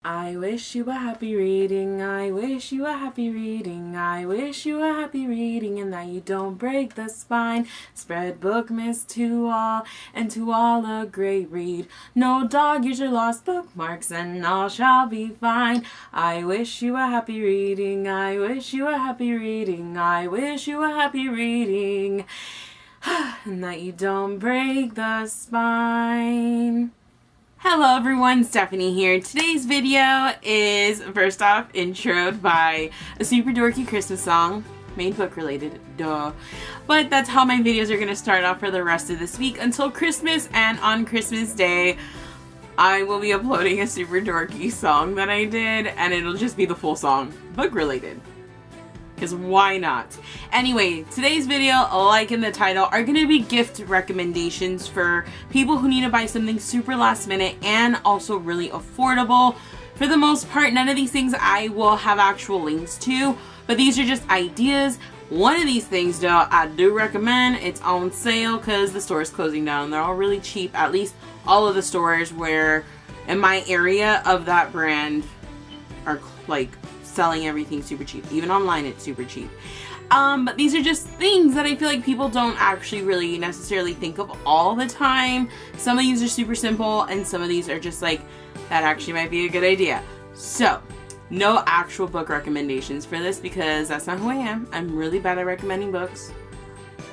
I wish you a happy reading, I wish you a happy reading, I wish you a happy reading, and that you don't break the spine. Spread book mist to all, and to all a great read. No dog ears or lost bookmarks, and all shall be fine. I wish you a happy reading, I wish you a happy reading, I wish you a happy reading, and that you don't break the spine. Hello everyone, Stephanie here. Today's video is, first off, introed by a super dorky Christmas song, made book related, duh. But that's how my videos are going to start off for the rest of this week until Christmas, and on Christmas Day, I will be uploading a super dorky song that I did, and it'll just be the full song, book related. Because why not? Anyway, today's video, like in the title, are going to be gift recommendations for people who need to buy something super last minute and also really affordable. For the most part, none of these things I will have actual links to, but these are just ideas. One of these things, though, I do recommend. It's on sale because the store is closing down. They're all really cheap, at least all of the stores where in my area of that brand are like selling everything super cheap. Even online it's super cheap. But these are just things that I feel like people don't actually really necessarily think of all the time. Some of these are super simple and some of these are just like, that actually might be a good idea. So, no actual book recommendations for this because that's not who I am. I'm really bad at recommending books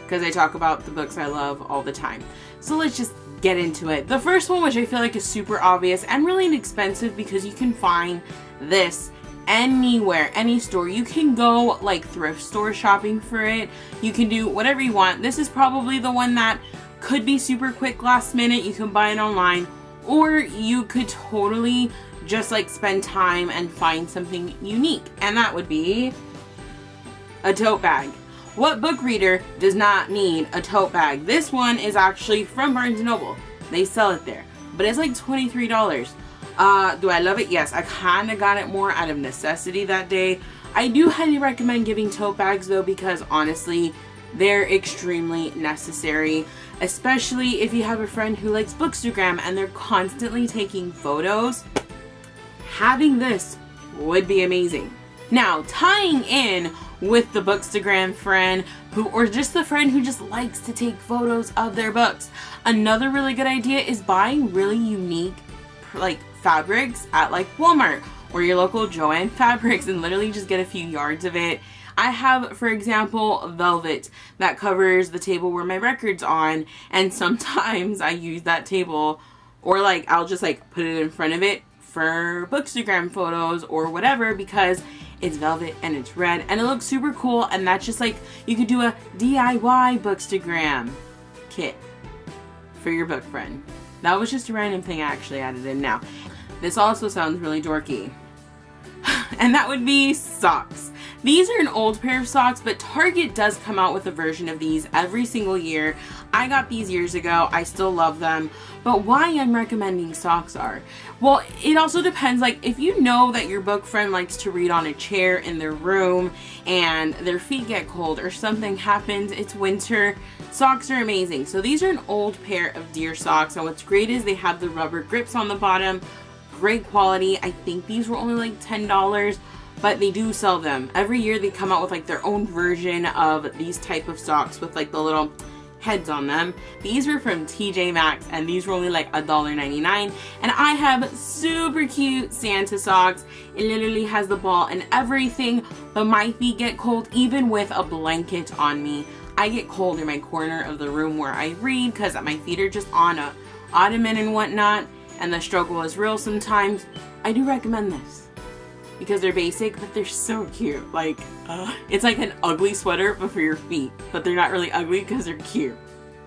because I talk about the books I love all the time. So let's just get into it. The first one, which I feel like is super obvious and really inexpensive because you can find this anywhere, any store. You can go like thrift store shopping for it. You can do whatever you want. This is probably the one that could be super quick last minute. You can buy it online, or you could totally just like spend time and find something unique, and that would be a tote bag. What book reader does not need a tote bag? This one is actually from Barnes & Noble. They sell it there, but it's like $23. Do I love it? Yes. I kind of got it more out of necessity that day. I do highly recommend giving tote bags though, because honestly, they're extremely necessary, especially if you have a friend who likes Bookstagram and they're constantly taking photos. Having this would be amazing. Now, tying in with the Bookstagram friend who, or just the friend who just likes to take photos of their books, another really good idea is buying really unique like fabrics at like Walmart or your local Joann Fabrics and literally just get a few yards of it. I have, for example, velvet that covers the table where my record's on, and sometimes I use that table, or like I'll just like put it in front of it for Bookstagram photos or whatever because it's velvet and it's red and it looks super cool, and that's just like, you could do a DIY Bookstagram kit for your book friend. That was just a random thing I actually added in now. This also sounds really dorky. And that would be socks. These are an old pair of socks, but Target does come out with a version of these every single year. I got these years ago. I still love them. But why I'm recommending socks are, well, it also depends. Like, if you know that your book friend likes to read on a chair in their room and their feet get cold or something happens, it's winter, socks are amazing. So these are an old pair of deer socks, and what's great is they have the rubber grips on the bottom. Great quality. I think these were only like $10, but they do sell them. Every year they come out with like their own version of these type of socks with like the little heads on them. These were from TJ Maxx and these were only like $1.99, and I have super cute Santa socks. It literally has the ball and everything, but my feet get cold even with a blanket on me. I get cold in my corner of the room where I read because my feet are just on a ottoman and whatnot, and the struggle is real sometimes. I do recommend this because they're basic, but they're so cute. Like, it's like an ugly sweater, but for your feet. But they're not really ugly because they're cute.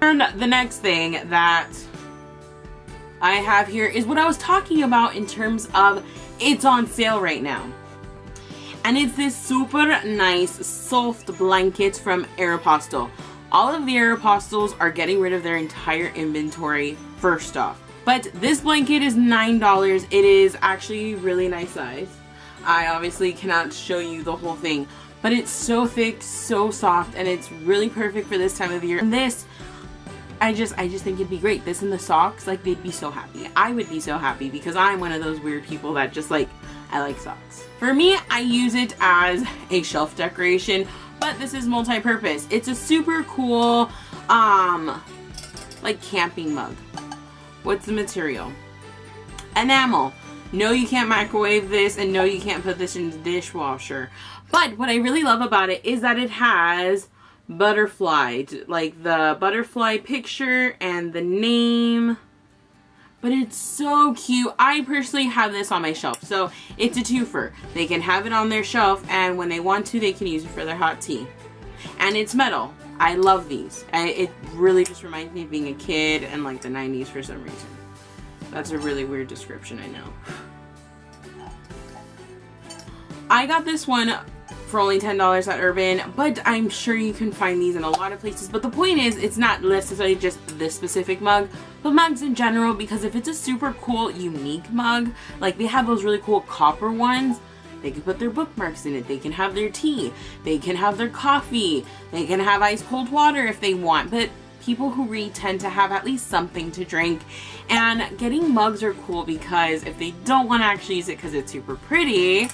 And the next thing that I have here is what I was talking about in terms of it's on sale right now. And it's this super nice soft blanket from Aeropostale. All of the Aeropostales are getting rid of their entire inventory first off. But this blanket is $9. It is actually really nice size. I obviously cannot show you the whole thing, but it's so thick, so soft, and it's really perfect for this time of year. And this I just think it'd be great. This and the socks, like, they'd be so happy. I would be so happy because I'm one of those weird people that just like, I like socks. For me, I use it as a shelf decoration, but this is multi-purpose. It's a super cool, like camping mug. What's the material? Enamel. No, you can't microwave this, and no, you can't put this in the dishwasher. But what I really love about it is that it has butterfly, like the butterfly picture and the name. But it's so cute. I personally have this on my shelf, so it's a twofer. They can have it on their shelf, and when they want to, they can use it for their hot tea. And it's metal. I love these. It really just reminds me of being a kid and like the 90s for some reason. That's a really weird description, I know. I got this one for only $10 at Urban, but I'm sure you can find these in a lot of places. But the point is, it's not necessarily just this specific mug, but mugs in general, because if it's a super cool, unique mug, like they have those really cool copper ones, they can put their bookmarks in it, they can have their tea, they can have their coffee, they can have ice cold water if they want, but people who read tend to have at least something to drink. And getting mugs are cool because if they don't want to actually use it because it's super pretty,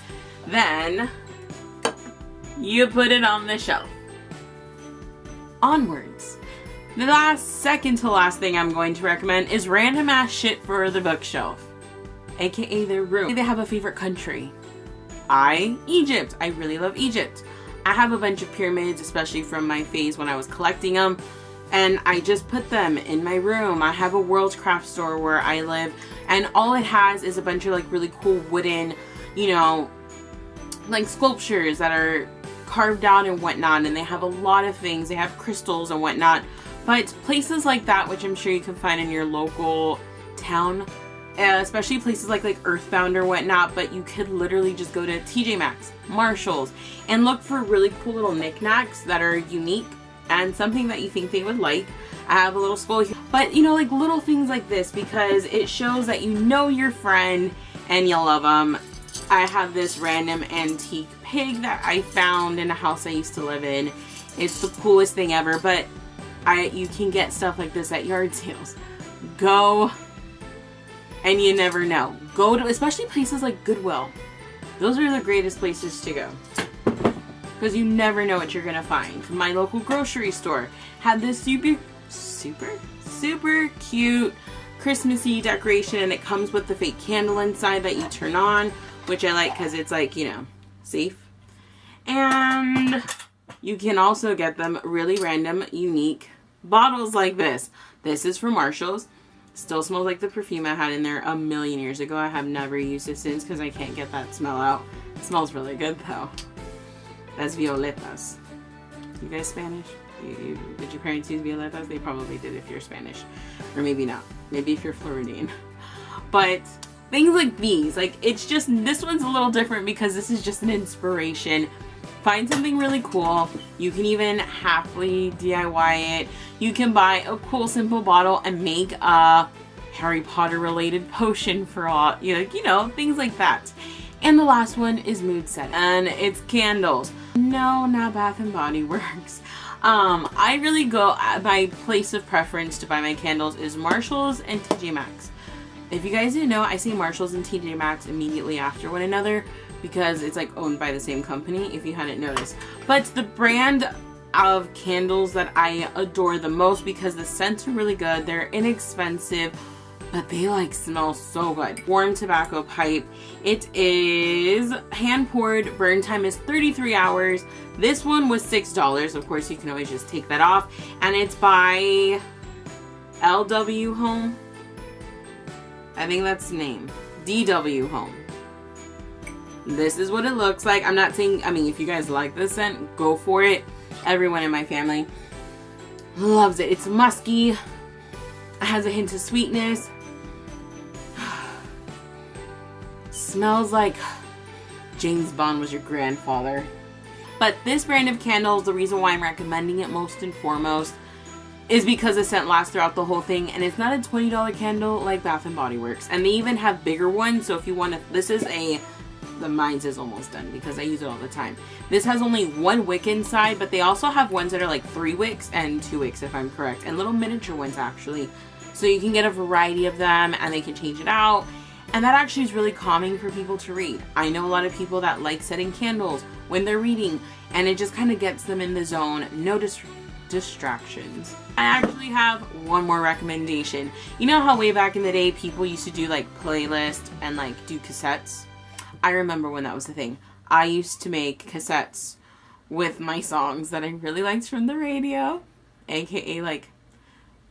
then you put it on the shelf. Onwards. The second to last thing I'm going to recommend is random ass shit for the bookshelf, aka their room. They have a favorite country. Egypt. I really love Egypt. I have a bunch of pyramids, especially from my phase when I was collecting them, and I just put them in my room. I have a World's Craft store where I live, and all it has is a bunch of like really cool wooden, you know, like sculptures that are carved out and whatnot, and they have a lot of things. They have crystals and whatnot, but places like that, which I'm sure you can find in your local town, especially places like Earthbound or whatnot, but you could literally just go to TJ Maxx, Marshalls, and look for really cool little knickknacks that are unique and something that you think they would like. I have a little skull here, but you know, like little things like this, because it shows that you know your friend and you love them. I have this random antique pig that I found in a house I used to live in. It's the coolest thing ever, but you can get stuff like this at yard sales. Go, and you never know. Go to, especially places like Goodwill. Those are the greatest places to go, because you never know what you're gonna find. My local grocery store had this super cute Christmassy decoration, and it comes with the fake candle inside that you turn on, which I like because it's like, you know, safe. And you can also get them really random, unique bottles like this. This is from Marshalls. Still smells like the perfume I had in there a million years ago. I have never used it since because I can't get that smell out. It smells really good though. That's violetas. You guys Spanish? Did your parents use violetas? They probably did if you're Spanish. Or maybe not. Maybe if you're Floridian. But things like these, like, it's just, this one's a little different because this is just an inspiration. Find something really cool. You can even happily DIY it. You can buy a cool simple bottle and make a Harry Potter related potion for all, you know, things like that. And the last one is mood set, and it's candles. No, not Bath and Body Works. I really go, my place of preference to buy my candles is Marshalls and TJ Maxx. If you guys didn't know, I say Marshalls and TJ Maxx immediately after one another because it's like owned by the same company, if you hadn't noticed. But the brand of candles that I adore the most, because the scents are really good, they're inexpensive, but they like smell so good. Warm tobacco pipe. It is hand poured. Burn time is 33 hours. This one was $6. Of course, you can always just take that off. And it's by LW Home. I think that's the name. DW Home. This is what it looks like. I'm not saying, I mean, if you guys like this scent, go for it. Everyone in my family loves it. It's musky. It has a hint of sweetness. Smells like James Bond was your grandfather. But this brand of candles, the reason why I'm recommending it most and foremost is because the scent lasts throughout the whole thing, and it's not a $20 candle like Bath and Body Works. And they even have bigger ones, so if you want to, this is a the mine's is almost done because I use it all the time. This has only 1 wick inside, but they also have ones that are like 3 wicks and 2 wicks if I'm correct, and little miniature ones actually. So you can get a variety of them and they can change it out. And that actually is really calming for people to read. I know a lot of people that like setting candles when they're reading, and it just kind of gets them in the zone. No distractions. I actually have one more recommendation. You know how way back in the day people used to do like playlists and like do cassettes? I remember when that was the thing. I used to make cassettes with my songs that I really liked from the radio, aka like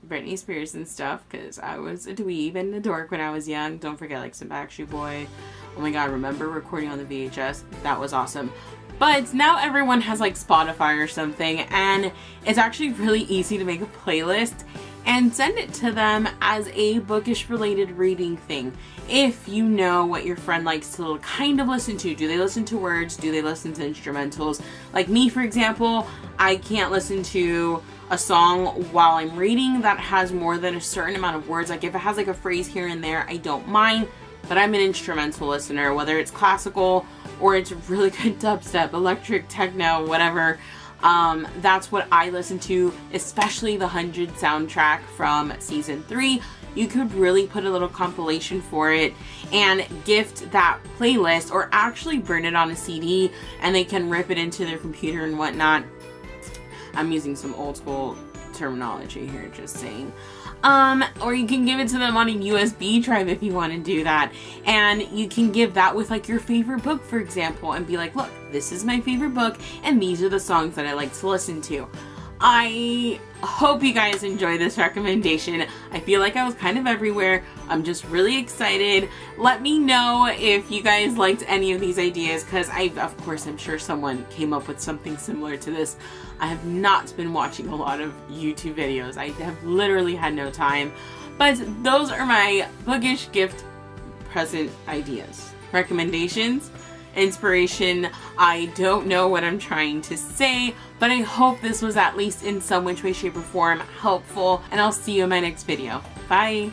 Britney Spears and stuff, because I was a dweeb and a dork when I was young. Don't forget like some Backstreet Boy. Oh my god, remember recording on the VHS? That was awesome. But now everyone has like Spotify or something, and it's actually really easy to make a playlist and send it to them as a bookish related reading thing. If you know what your friend likes to kind of listen to. Do they listen to words? Do they listen to instrumentals? Like me, for example, I can't listen to a song while I'm reading that has more than a certain amount of words. Like if it has like a phrase here and there, I don't mind, but I'm an instrumental listener, whether it's classical or it's really good dubstep, electric, techno, whatever. That's what I listen to, especially the 100 soundtrack from season 3. You could really put a little compilation for it and gift that playlist, or actually burn it on a CD and they can rip it into their computer and whatnot. I'm using some old school terminology here, just saying. Or you can give it to them on a USB drive if you want to do that. And you can give that with like your favorite book, for example, and be like, look, this is my favorite book and these are the songs that I like to listen to. I hope you guys enjoy this recommendation. I feel like I was kind of everywhere. I'm just really excited. Let me know if you guys liked any of these ideas, because of course, I'm sure someone came up with something similar to this. I have not been watching a lot of YouTube videos. I have literally had no time. But those are my bookish gift present ideas. Recommendations, inspiration. I don't know what I'm trying to say, but I hope this was at least in some which way, shape, or form helpful, and I'll see you in my next video. Bye!